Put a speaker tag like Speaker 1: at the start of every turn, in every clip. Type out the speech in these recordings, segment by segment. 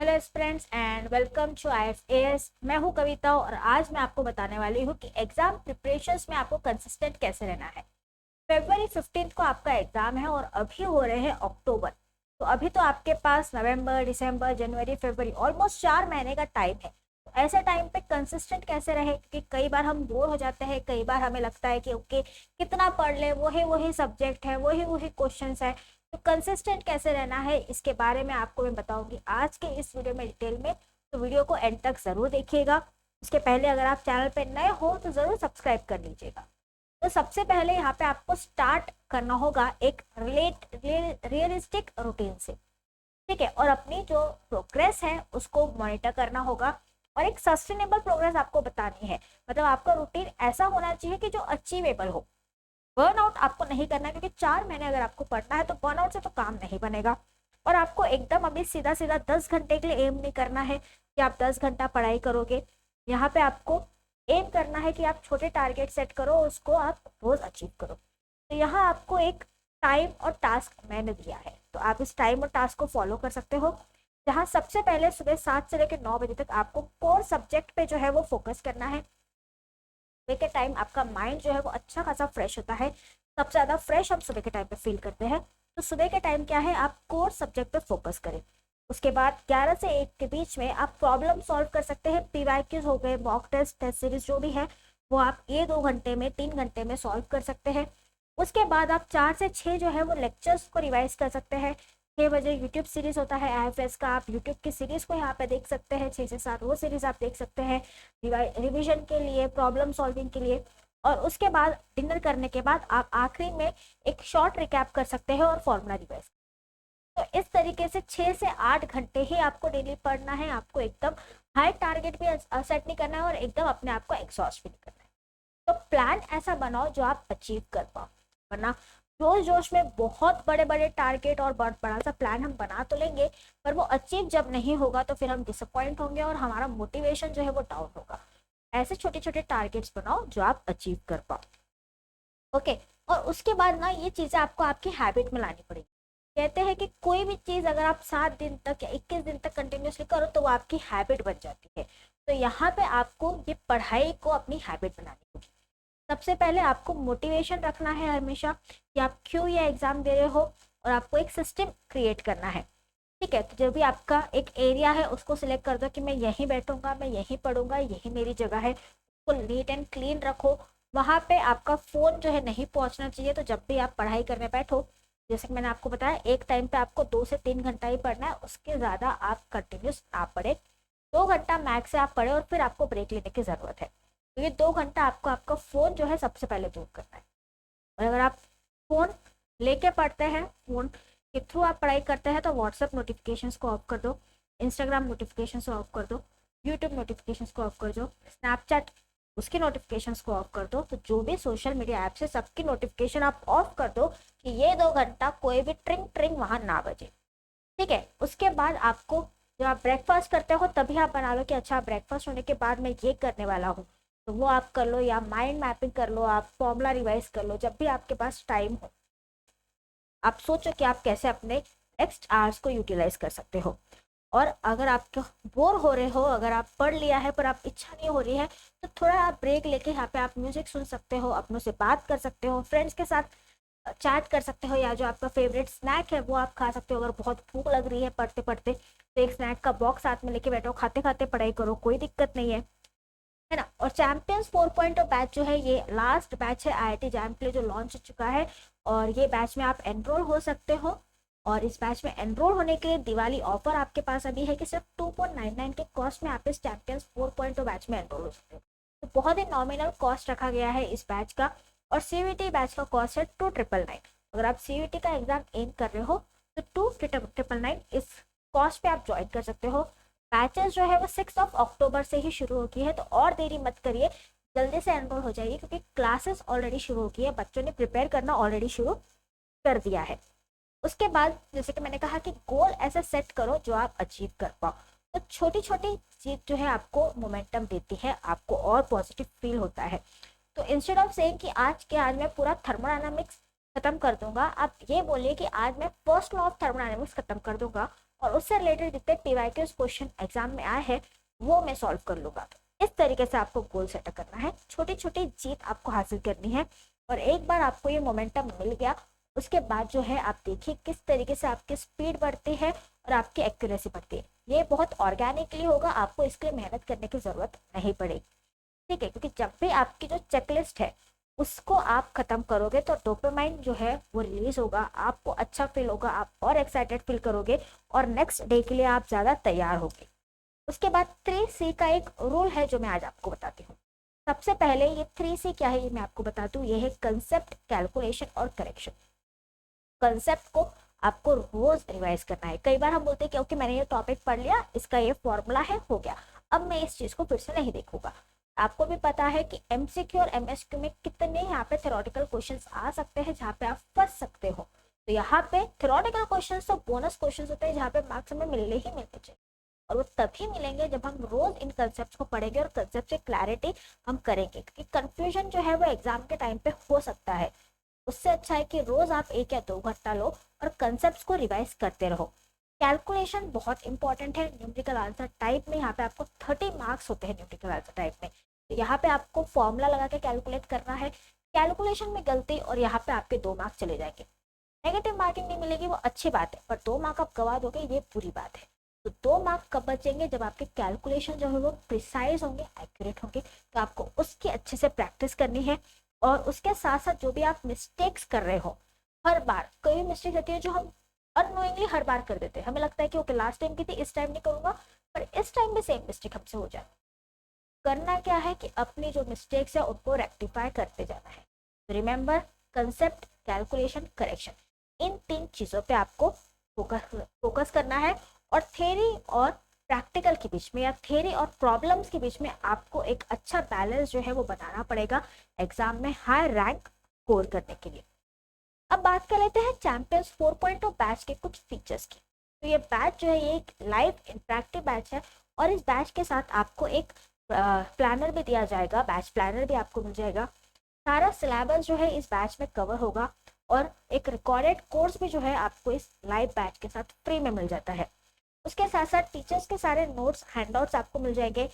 Speaker 1: Hello friends and welcome to IFAS। मैं हूं कविता और आज मैं आपको बताने वाली हूं कि एग्जाम प्रिपरेशंस में आपको कंसिस्टेंट कैसे रहना है। फरवरी 15 को आपका एग्जाम है और अभी हो रहे हैं अक्टूबर। तो अभी तो आपके पास नवंबर, दिसंबर, जनवरी, फरवरी ऑलमोस्ट 4 महीने का टाइम है। तो ऐसे टाइम पे कंसिस्टेंट कैसे रहे, क्योंकि कई बार हम बोर हो जाते हैं, कई बार हमें लगता है कि ओके कितना पढ़ ले, वही वही सब्जेक्ट है, वही वही क्वेश्चन है। तो कंसिस्टेंट कैसे रहना है इसके बारे में आपको मैं बताऊंगी आज के इस वीडियो में डिटेल में। तो वीडियो को एंड तक जरूर देखिएगा। उसके पहले अगर आप चैनल पर नए हो तो जरूर सब्सक्राइब कर लीजिएगा। तो सबसे पहले यहाँ पे आपको स्टार्ट करना होगा एक रियलिस्टिक रूटीन से। ठीक है, और अपनी जो प्रोग्रेस है उसको मॉनिटर करना होगा और एक सस्टेनेबल प्रोग्रेस आपको बतानी है। मतलब आपका रूटीन ऐसा होना चाहिए कि जो अचीवेबल हो। बर्नआउट आपको नहीं करना है, क्योंकि 4 महीने अगर आपको पढ़ना है तो बर्नआउट से तो काम नहीं बनेगा। और आपको एकदम अभी सीधा सीधा 10 घंटे के लिए एम नहीं करना है कि आप 10 घंटा पढ़ाई करोगे। यहाँ पे आपको एम करना है कि आप छोटे टारगेट सेट करो, उसको आप रोज अचीव करो। तो यहाँ आपको एक टाइम और टास्क मैंने दिया है, तो आप इस टाइम और टास्क को फॉलो कर सकते हो। जहाँ सबसे पहले सुबह 7 से लेकर 9 बजे तक आपको कोर सब्जेक्ट पे जो है वो फोकस करना है। सुबह के टाइम आपका माइंड जो है वो अच्छा खासा फ्रेश होता है। सबसे ज्यादा फ्रेश हम सुबह के टाइम पे फील करते हैं। तो सुबह के टाइम क्या है, आप कोर सब्जेक्ट पे फोकस करें। उसके बाद 11 से 1 के बीच में आप प्रॉब्लम सॉल्व कर सकते हैं। पीवाईक्यूज हो गए, मॉक टेस्ट, टेस्ट सीरीज जो भी है वो आप ये 2 घंटे में, 3 घंटे में सॉल्व कर सकते हैं। उसके बाद आप 4 से 6 जो है वो लेक्चर्स को रिवाइज कर सकते हैं। 6 बजे यूट्यूब सीरीज होता है IFS का, आप यूट्यूब की सीरीज को यहाँ पे देख सकते हैं। 6 से 7 वो सीरीज आप देख सकते हैं रिविजन के लिए, प्रॉब्लम सॉल्विंग के लिए। और उसके बाद डिनर करने के बाद आप आखिरी में एक शॉर्ट रिकैप कर सकते हैं और फॉर्मूला रिवाइज। तो इस तरीके से 6 से 8 घंटे ही आपको डेली पढ़ना है। आपको एकदम हाई टारगेट भी सेट नहीं करना है और एकदम अपने आप को एग्जॉस्ट भी नहीं करना है। तो प्लान ऐसा बनाओ जो आप अचीव कर पाओ, वरना जोश जोश में बहुत बड़े बड़े टारगेट और बड़ा सा प्लान हम बना तो लेंगे, पर वो अचीव जब नहीं होगा तो फिर हम डिसअपॉइंट होंगे और हमारा मोटिवेशन जो है वो डाउन होगा। ऐसे छोटे छोटे टारगेट्स बनाओ जो आप अचीव कर पाओ। ओके। और उसके बाद ना ये चीजें आपको आपकी हैबिट में लानी पड़ेगी। कहते हैं कि कोई भी चीज अगर आप 7 दिन तक या 21 दिन तक कंटिन्यूसली करो तो वो आपकी हैबिट बन जाती है। तो यहाँ पे आपको ये पढ़ाई को अपनी हैबिट बनानी होगी। सबसे पहले आपको मोटिवेशन रखना है हमेशा कि आप क्यों ये एग्जाम दे रहे हो, और आपको एक सिस्टम क्रिएट करना है। ठीक है, तो जो भी आपका एक एरिया है उसको सिलेक्ट कर दो कि मैं यहीं बैठूंगा, मैं यहीं पढ़ूंगा, यही मेरी जगह है। उसको नीट एंड क्लीन रखो। वहां पे आपका फोन जो है नहीं पहुंचना चाहिए। तो जब भी आप पढ़ाई करने बैठो, जैसे कि मैंने आपको बताया, एक टाइम पे आपको 2 से 3 घंटा ही पढ़ना है, उसके ज्यादा आप कंटिन्यूस आप पढ़े। 2 घंटा मैक्स से आप पढ़े और फिर आपको ब्रेक लेने की जरूरत है। तो ये 2 घंटा आपको आपका फोन जो है सबसे पहले दूर करना है। और अगर आप फोन लेके पढ़ते हैं, फोन के थ्रू आप पढ़ाई करते हैं, तो व्हाट्सएप नोटिफिकेशंस को ऑफ कर दो, इंस्टाग्राम नोटिफिकेशंस को ऑफ कर दो, यूट्यूब नोटिफिकेशंस को ऑफ कर दो, स्नैपचैट उसकी नोटिफिकेशंस को ऑफ कर दो। तो जो भी सोशल मीडिया ऐप्स है सबकी नोटिफिकेशन आप ऑफ कर दो कि ये 2 घंटा कोई भी ट्रिंग ट्रिंग वहां ना बजे। ठीक है। उसके बाद आपको, जब आप ब्रेकफास्ट करते हो तभी आप बना लो कि अच्छा ब्रेकफास्ट होने के बाद मैं ये करने वाला हूँ। तो वो आप कर लो, या माइंड मैपिंग कर लो, आप फॉर्मूला रिवाइज कर लो। जब भी आपके पास टाइम हो आप सोचो कि आप कैसे अपने नेक्स्ट आवर्स को यूटिलाइज कर सकते हो। और अगर आप बोर हो रहे हो, अगर आप पढ़ लिया है पर आप इच्छा नहीं हो रही है, तो थोड़ा आप ब्रेक लेके यहाँ पे आप म्यूजिक सुन सकते हो, अपनों से बात कर सकते हो, फ्रेंड्स के साथ चैट कर सकते हो, या जो आपका फेवरेट स्नैक है वो आप खा सकते हो। अगर बहुत भूख लग रही है पढ़ते पढ़ते तो एक स्नैक का बॉक्स साथ में लेके बैठो, खाते खाते पढ़ाई करो, कोई दिक्कत नहीं है ना। और चैंपियंस 4.0 बैच जो है ये लास्ट बैच है IIT जैम के लिए जो लॉन्च हो चुका है। और ये बैच में आप एनरोल हो सकते हो। और इस बैच में एनरोल होने के लिए दिवाली ऑफर आपके पास अभी है कि सिर्फ 2.99 के कॉस्ट में आप इस चैंपियंस 4.0 बैच में एनरोल हो सकते हो। तो बहुत ही नॉमिनल कॉस्ट रखा गया है इस बैच का। और CVT बैच का कॉस्ट है 2,999। अगर आप CVT का एग्जाम एम कर रहे हो तो 2,999 इस कॉस्ट पे आप ज्वाइन कर सकते हो। बैचेस जो है वो 6 अक्टूबर से ही शुरू होती है, तो और देरी मत करिए, जल्दी से एनरोल हो जाइए, क्योंकि क्लासेस ऑलरेडी शुरू हो गई है, बच्चों ने प्रिपेयर करना ऑलरेडी शुरू कर दिया है। उसके बाद जैसे कि मैंने कहा कि गोल ऐसे सेट करो जो आप अचीव कर पाओ। तो छोटी छोटी चीज जो है आपको मोमेंटम देती है, आपको और पॉजिटिव फील होता है। तो इंस्टेड ऑफ सेइंग कि आज मैं पूरा थर्मोडायनामिक्स खत्म कर दूंगा, आप ये बोलिए कि आज मैं फर्स्ट लॉ ऑफ थर्मोडायनामिक्स खत्म कर दूंगा और उससे रिलेटेड जितने पीवाईक्यूज क्वेश्चन एग्जाम में आए हैं वो मैं सॉल्व कर लूंगा। इस तरीके से आपको गोल सेट करना है, छोटी छोटी जीत आपको हासिल करनी है। और एक बार आपको ये मोमेंटम मिल गया, उसके बाद जो है आप देखिए किस तरीके से आपकी स्पीड बढ़ती है और आपकी एक्यूरेसी बढ़ती है। ये बहुत ऑर्गेनिकली होगा, आपको इसके लिए मेहनत करने की जरूरत नहीं पड़ेगी, ठीक है। क्योंकि जब भी आपकी जो चेकलिस्ट है उसको आप खत्म करोगे तो डोपामाइन जो है वो रिलीज होगा, आपको अच्छा फील होगा, आप और एक्साइटेड फील करोगे और नेक्स्ट डे के लिए आप ज्यादा तैयार होगे। उसके बाद 3C का एक रूल है जो मैं आज आपको बताती हूँ। सबसे पहले ये 3C क्या है ये मैं आपको बता दूं, ये है कंसेप्ट, कैलकुलेशन और करेक्शन। कंसेप्ट को आपको रोज रिवाइज करना है। कई बार हम बोलते हैं कि ओके मैंने ये टॉपिक पढ़ लिया, इसका ये फॉर्मूला है, हो गया, अब मैं इस चीज को फिर से नहीं देखूंगा। आपको भी पता है कि एमसीक्यू और एमएसक्यू में कितने यहाँ पे थ्योरेटिकल क्वेश्चंस आ सकते हैं जहाँ पे आप फंस सकते हो। तो यहाँ पे थ्योरेटिकल क्वेश्चंस तो बोनस क्वेश्चंस होते हैं जहाँ पे मार्क्स हमें मिलने ही मिलने चाहिए, और वो तभी मिलेंगे जब हम रोज इन कंसेप्ट को पढ़ेंगे और कंसेप्ट से क्लैरिटी हम करेंगे। क्योंकि कंफ्यूजन जो है वो एग्जाम के टाइम पे हो सकता है, उससे अच्छा है कि रोज आप 1 या 2 घंटा लो और कंसेप्ट को रिवाइज करते रहो। कैलकुलेशन बहुत इंपॉर्टेंट है। न्यूमेरिकल आंसर टाइप में यहाँ पे आपको 30 मार्क्स होते हैं न्यूमेरिकल आंसर टाइप में, तो यहाँ पे आपको फॉर्मूला लगा के कैलकुलेट करना है। कैलकुलेशन में गलती और यहाँ पे आपके 2 मार्क्स चले जाएंगे। नेगेटिव मार्किंग नहीं मिलेगी वो अच्छी बात है, पर 2 मार्क आप गवा दोगे ये बुरी बात है। तो 2 मार्क कब बचेंगे, जब आपके कैलकुलेशन जो है वो प्रिसाइज होंगे, एक्यूरेट होंगे। तो आपको उसकी अच्छे से प्रैक्टिस करनी है। और उसके साथ साथ जो भी आप मिस्टेक्स कर रहे हो, हर बार कोई मिस्टेक रहती है जो हम अननोइंगली हर बार कर देते हैं, हमें लगता है कि ओके लास्ट टाइम की थी इस टाइम नहीं करूंगा, पर इस टाइम भी सेम मिस्टेक हमसे हो जाए। करना क्या है कि अपनी जो मिस्टेक्स है उनको रेक्टिफाई करते जाना है। रिमेंबर, कंसेप्ट, कैलकुलेशन, करेक्शन, इन 3 चीजों पे आपको फोकस करना है। और थ्योरी और प्रैक्टिकल के बीच में या थ्योरी और प्रॉब्लम्स के बीच में आपको एक अच्छा बैलेंस जो है वो बनाना पड़ेगा एग्जाम में हाई रैंक स्कोर करने के लिए। अब बात कर लेते हैं चैंपियंस 4.0 बैच के कुछ फीचर्स की। तो ये बैच जो है ये एक लाइव इंटरेक्टिव बैच है, और इस बैच के साथ आपको एक प्लानर भी दिया जाएगा, बैच प्लानर भी आपको मिल जाएगा। सारा सिलेबस जो है इस बैच में कवर होगा, और एक रिकॉर्डेड कोर्स भी जो है आपको इस लाइव बैच के साथ फ्री में मिल जाता है। उसके साथ साथ टीचर्स के सारे नोट्स, हैंडआउट्स आपको मिल जाएंगे,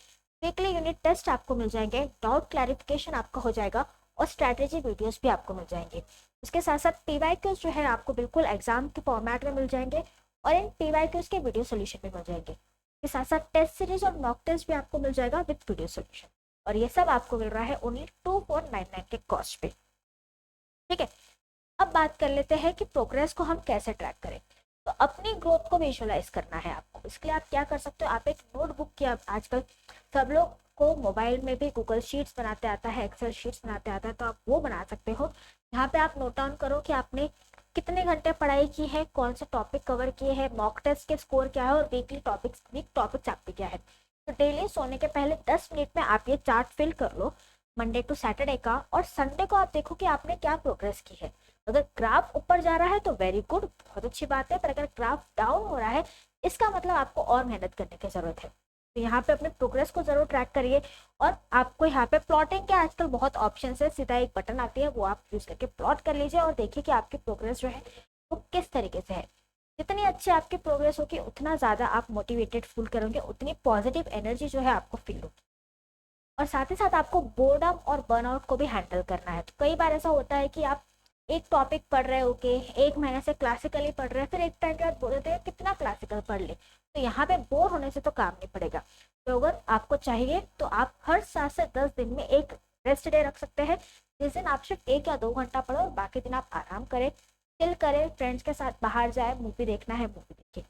Speaker 1: वीकली यूनिट टेस्ट आपको मिल जाएंगे, डाउट क्लैरिफिकेशन आपका हो जाएगा, और स्ट्रैटेजी वीडियोस भी आपको मिल जाएंगे। उसके साथ साथ पीवाईक्यूज जो है आपको बिल्कुल एग्जाम के फॉर्मेट में मिल जाएंगे, और इन पीवाईक्यूज के वीडियो सोल्यूशन भी मिल जाएंगे। इसके साथ साथ टेस्ट सीरीज और मॉक टेस्ट भी आपको मिल जाएगा विद वीडियो सोल्यूशन, और ये सब आपको मिल रहा है ओनली 2499 के कॉस्ट पे, ठीक है। अब बात कर लेते हैं कि प्रोग्रेस को हम कैसे ट्रैक करें। तो अपनी ग्रोथ को विजुअलाइज करना है आपको। इसके लिए आप क्या कर सकते हो, आप एक नोटबुक की, आजकल सब लोग को मोबाइल में भी गूगल शीट्स बनाते आता है, एक्सेल शीट्स बनाते आता है, तो आप वो बना सकते हो। यहाँ पे आप नोट डाउन करो कि आपने कितने घंटे पढ़ाई की है, कौन से टॉपिक कवर किए हैं, मॉक टेस्ट के स्कोर क्या है, और वीक टॉपिक्स आपके क्या है। तो डेली सोने के पहले 10 मिनट में आप ये चार्ट फिल कर लो, मंडे टू सैटरडे का, और संडे को आप देखो कि आपने क्या प्रोग्रेस की है। अगर ग्राफ ऊपर जा रहा है तो वेरी गुड, बहुत अच्छी बात है, पर अगर ग्राफ डाउन हो रहा है इसका मतलब आपको और मेहनत करने की जरूरत है। तो यहाँ पे अपने प्रोग्रेस को जरूर ट्रैक करिए। और आपको यहाँ पे प्लॉटिंग के आजकल बहुत ऑप्शन है, सीधा एक बटन आती है वो आप यूज करके प्लॉट कर लीजिए, और देखिए कि आपकी प्रोग्रेस जो है वो किस तरीके से है। जितनी अच्छी आपकी प्रोग्रेस होगी उतना ज्यादा आप मोटिवेटेड फील करोगे, उतनी पॉजिटिव एनर्जी जो है आपको फील होगी। और साथ ही साथ आपको बोर्डम और बर्नआउट को भी हैंडल करना है। तो कई बार ऐसा होता है कि आप एक टॉपिक पढ़ रहे हो के 1 महीने से क्लासिकली पढ़ रहे हैं, फिर एक टाइम के बाद बोल देते हैं कितना क्लासिकल पढ़ ले। तो यहाँ पे बोर होने से तो काम नहीं पड़ेगा। तो अगर आपको चाहिए तो आप हर 7 से 10 दिन में एक रेस्ट डे रख सकते हैं, जिस दिन आप सिर्फ 1 या 2 घंटा पढ़ो और बाकी दिन आप आराम करें, चिल करें, फ्रेंड्स के साथ बाहर जाए, मूवी देखना है मूवी देखिए।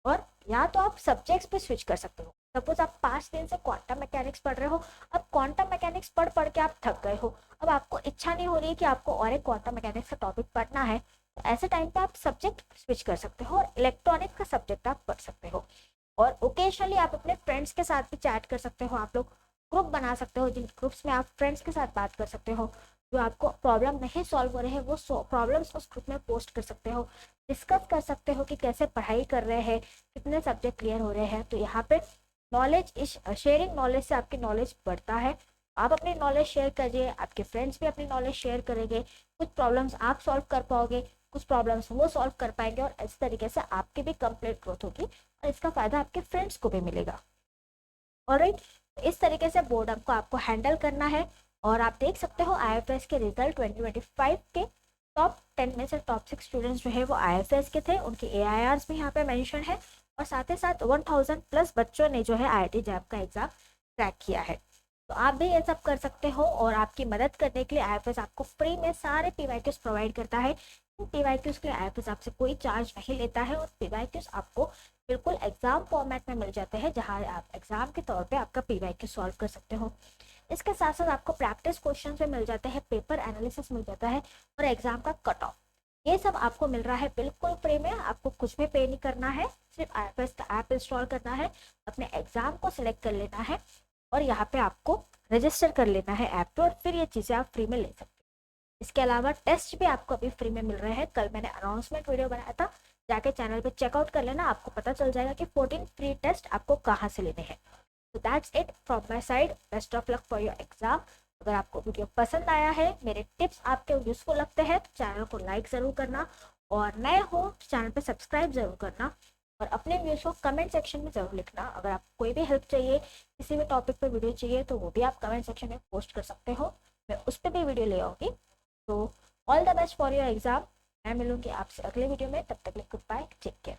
Speaker 1: और या तो आप सब्जेक्ट्स पे स्विच कर सकते हो। सपोज आप 5 दिन से क्वांटम मैकेनिक्स पढ़ रहे हो, अब क्वांटम मैकेनिक्स पढ़ पढ़ के आप थक गए हो, अब आपको इच्छा नहीं हो रही है कि आपको और एक क्वांटम मैकेनिक्स का टॉपिक पढ़ना है, तो ऐसे टाइम पे आप सब्जेक्ट स्विच कर सकते हो और इलेक्ट्रॉनिक्स का सब्जेक्ट आप पढ़ सकते हो। और ओकेजनली आप अपने फ्रेंड्स के साथ भी चैट कर सकते हो, आप लोग ग्रुप बना सकते हो, जिन ग्रुप्स में आप फ्रेंड्स के साथ बात कर सकते हो। जो आपको प्रॉब्लम नहीं सॉल्व हो रहे हैं वो प्रॉब्लम्स उस ग्रुप में पोस्ट कर सकते हो, डिस्कस कर सकते हो कि कैसे पढ़ाई कर रहे हैं, कितने सब्जेक्ट क्लियर हो रहे हैं। तो यहाँ पे नॉलेज इस शेयरिंग नॉलेज से आपकी नॉलेज बढ़ता है। आप अपनी नॉलेज शेयर करिए, आपके फ्रेंड्स भी अपनी नॉलेज शेयर करेंगे, कुछ प्रॉब्लम्स आप सॉल्व कर पाओगे, कुछ प्रॉब्लम्स वो सॉल्व कर पाएंगे और इस तरीके से आपकी भी कंप्लीट ग्रोथ होगी और इसका फायदा आपके फ्रेंड्स को भी मिलेगा। ऑलराइट, इस तरीके से बोर्डम को आपको हैंडल करना है। और आप देख सकते हो IFS के रिजल्ट 2025 के टॉप 10 में से टॉप 6 स्टूडेंट्स जो है वो IFS के थे, उनके AIRs भी यहाँ पे मेंशन है और साथ ही साथ 1000 प्लस बच्चों ने जो है IIT जैब का एग्जाम क्रैक किया है। तो आप भी ये सब कर सकते हो और आपकी मदद करने के लिए IFS आपको फ्री में सारे PYQs प्रोवाइड करता है। PYQs के लिए IFS आपसे कोई चार्ज नहीं लेता है और PYQs आपको बिल्कुल एग्जाम फॉर्मेट में मिल जाते हैं, जहां आप एग्जाम के तौर पे आपका PYQ सॉल्व कर सकते हो। इसके साथ साथ आपको प्रैक्टिस क्वेश्चन भी मिल जाते हैं, पेपर एनालिसिस मिल जाता है और एग्जाम का कट ऑफ, ये सब आपको मिल रहा है बिल्कुल फ्री में। आपको कुछ भी पे नहीं करना है, सिर्फ IFS का ऐप इंस्टॉल करना है, अपने एग्जाम को सिलेक्ट कर लेना है और यहाँ पे आपको रजिस्टर कर लेना है ऐप पे और फिर ये चीज़ें आप फ्री में ले सकते हो। इसके अलावा टेस्ट भी आपको अभी फ्री में मिल रहे हैं। कल मैंने अनाउंसमेंट वीडियो बनाया था, जाके चैनल पे चेकआउट कर लेना, आपको पता चल जाएगा कि 14 फ्री टेस्ट आपको कहाँ से लेने हैं। तो that's it from my side, best of luck for your exam. अगर आपको वीडियो पसंद आया है, मेरे टिप्स आपके यूजफुल लगते हैं तो चैनल को लाइक ज़रूर करना और नए हो तो चैनल पे सब्सक्राइब ज़रूर करना और अपने व्यूज़ को कमेंट सेक्शन में ज़रूर लिखना। अगर आपको कोई भी हेल्प चाहिए, किसी भी टॉपिक पे वीडियो चाहिए तो वो भी आप कमेंट सेक्शन में पोस्ट कर सकते हो, मैं उस पर भी वीडियो ले आऊँगी। तो all the best for your exam. मैं मिलूंगी आपसे अगले वीडियो में, तब तक के लिए गुड बाय, टेक केयर।